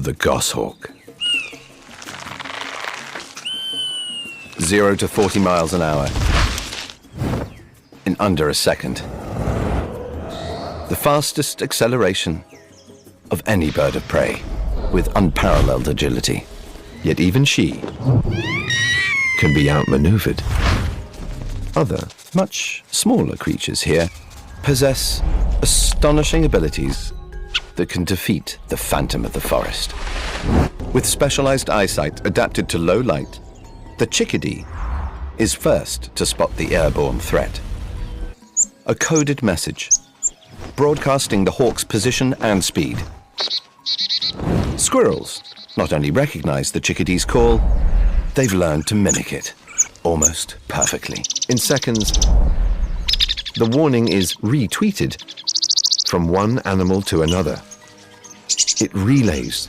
the goshawk. 0 to 40 miles an hour in under a second. The fastest acceleration of any bird of prey, with unparalleled agility. Yet even she can be outmaneuvered. Other, much smaller creatures here possess astonishing abilities that can defeat the phantom of the forest. With specialized eyesight adapted to low light, the chickadee is first to spot the airborne threat. A coded message, broadcasting the hawk's position and speed. Squirrels not only recognize the chickadee's call, they've learned to mimic it almost perfectly. In seconds, the warning is retweeted from one animal to another. It relays